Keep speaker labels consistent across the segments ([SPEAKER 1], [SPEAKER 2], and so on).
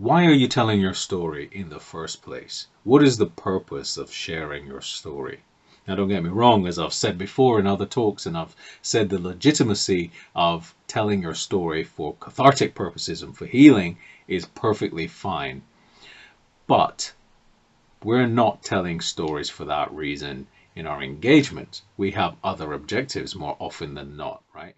[SPEAKER 1] Why are you telling your story in the first place? What is the purpose of sharing your story? Now, don't get me wrong, as I've said before in other talks, and I've said the legitimacy of telling your story for cathartic purposes and for healing is perfectly fine. But we're not telling stories for that reason in our engagement. We have other objectives more often than not, right?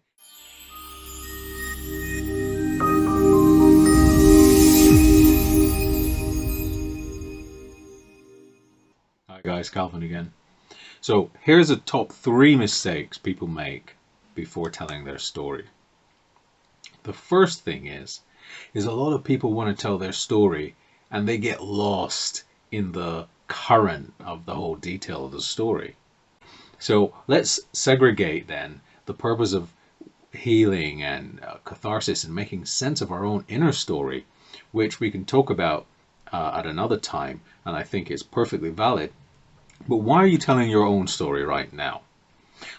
[SPEAKER 1] Hi guys, Calvin again. So here's the top 3 mistakes people make before telling their story. The first thing is a lot of people want to tell their story and they get lost in the current of the whole detail of the story. So let's segregate then the purpose of healing and catharsis and making sense of our own inner story, which we can talk about at another time, and I think is perfectly valid. But why are you telling your own story right now?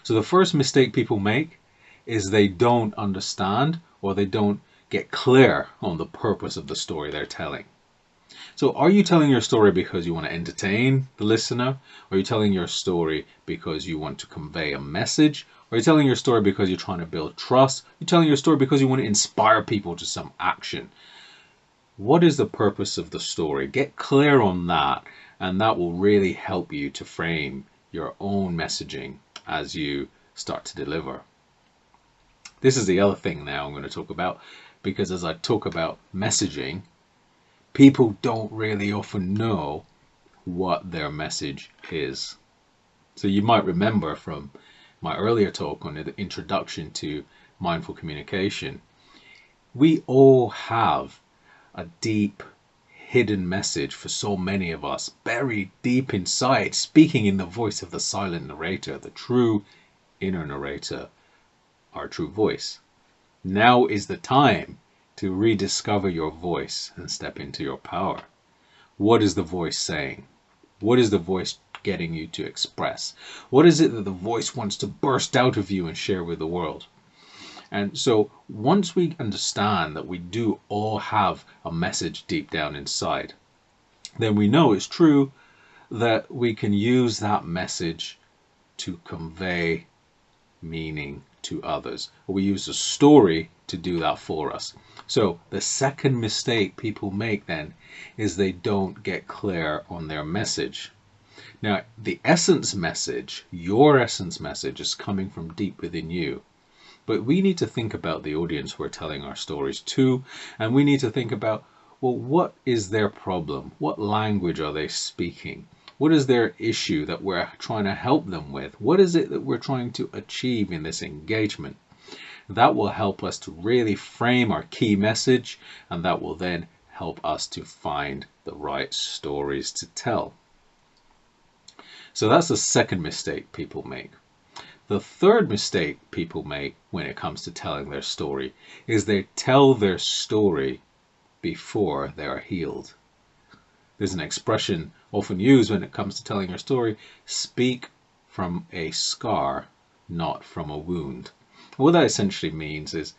[SPEAKER 1] So the first mistake people make is they don't understand, or they don't get clear on the purpose of the story they're telling. So are you telling your story because you want to entertain the listener? Or are you telling your story because you want to convey a message? Or are you telling your story because you're trying to build trust? You're telling your story because you want to inspire people to some action. What is the purpose of the story? Get clear on that, and that will really help you to frame your own messaging as you start to deliver. This is the other thing now I'm going to talk about, because as I talk about messaging, people don't really often know what their message is. So you might remember from my earlier talk on the introduction to mindful communication, we all have a deep hidden message for so many of us, buried deep inside, speaking in the voice of the silent narrator, the true inner narrator, our true voice. Now is the time to rediscover your voice and step into your power. What is the voice saying? What is the voice getting you to express? What is it that the voice wants to burst out of you and share with the world? And so once we understand that we do all have a message deep down inside, then we know it's true that we can use that message to convey meaning to others. We use a story to do that for us. So the second mistake people make then is they don't get clear on their message. Now, the essence message, your essence message, is coming from deep within you. But we need to think about the audience we're telling our stories to, and we need to think about, well, what is their problem? What language are they speaking? What is their issue that we're trying to help them with? What is it that we're trying to achieve in this engagement? That will help us to really frame our key message, and that will then help us to find the right stories to tell. So that's the second mistake people make. The third mistake people make when it comes to telling their story is they tell their story before they are healed. There's an expression often used when it comes to telling your story: speak from a scar, not from a wound. What that essentially means is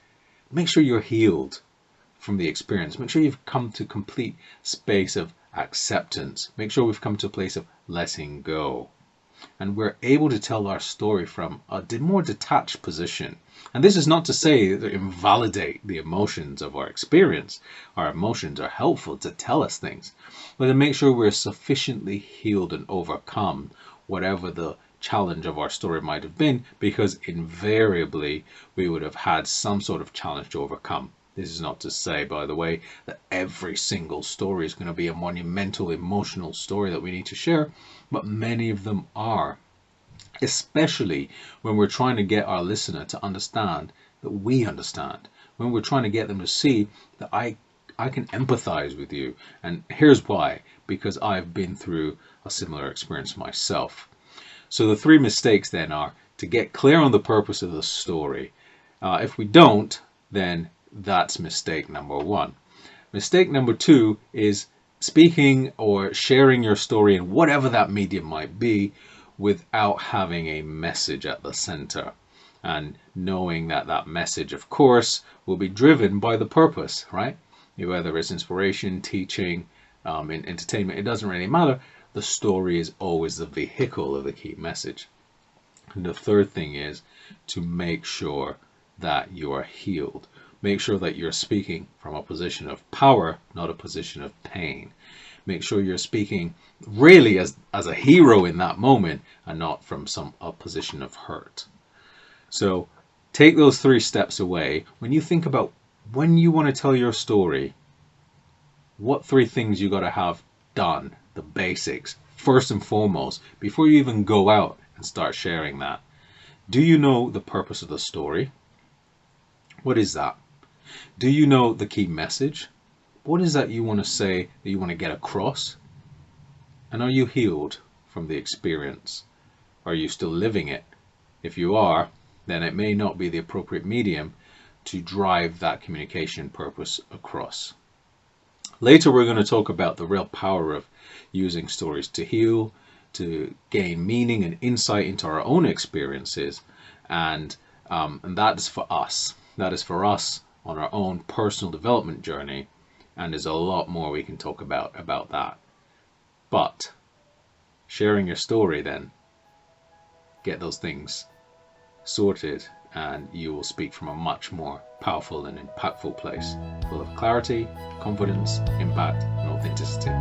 [SPEAKER 1] make sure you're healed from the experience. Make sure you've come to complete space of acceptance. Make sure we've come to a place of letting go. And we're able to tell our story from a more detached position. And this is not to say to invalidate the emotions of our experience. Our emotions are helpful to tell us things, but to make sure we're sufficiently healed and overcome whatever the challenge of our story might have been, because invariably we would have had some sort of challenge to overcome. This is not to say, by the way, that every single story is going to be a monumental emotional story that we need to share, but many of them are, especially when we're trying to get our listener to understand that we understand, when we're trying to get them to see that I can empathize with you. And here's why: because I've been through a similar experience myself. So the 3 mistakes then are to get clear on the purpose of the story. If we don't, then that's mistake number 1. Mistake number 2 is speaking or sharing your story in whatever that medium might be without having a message at the center, and knowing that that message, of course, will be driven by the purpose, right? whether it's inspiration, teaching, in entertainment, it doesn't really matter. The story is always the vehicle of the key message. And the third thing is to make sure that you are healed. Make sure that you're speaking from a position of power, not a position of pain. Make sure you're speaking really as a hero in that moment and not from a position of hurt. So take those 3 steps away. When you think about when you want to tell your story, what 3 things you got to have done, the basics, first and foremost, before you even go out and start sharing that. Do you know the purpose of the story? What is that? Do you know the key message? What is that you want to say, that you want to get across? And are you healed from the experience? Are you still living it? If you are, then it may not be the appropriate medium to drive that communication purpose across. Later, we're going to talk about the real power of using stories to heal, to gain meaning and insight into our own experiences, and that is for us. That is for us on our own personal development journey, and there's a lot more we can talk about that. But sharing your story, then get those things sorted, and you will speak from a much more powerful and impactful place, full of clarity, confidence, impact, and authenticity.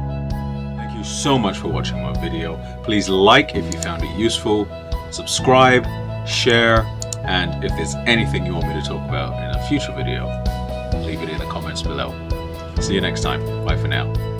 [SPEAKER 1] Thank you so much for watching my video. Please like if you found it useful, subscribe, share, and if there's anything you want me to talk about in a future video, leave it in the comments below. See you next time. Bye for now.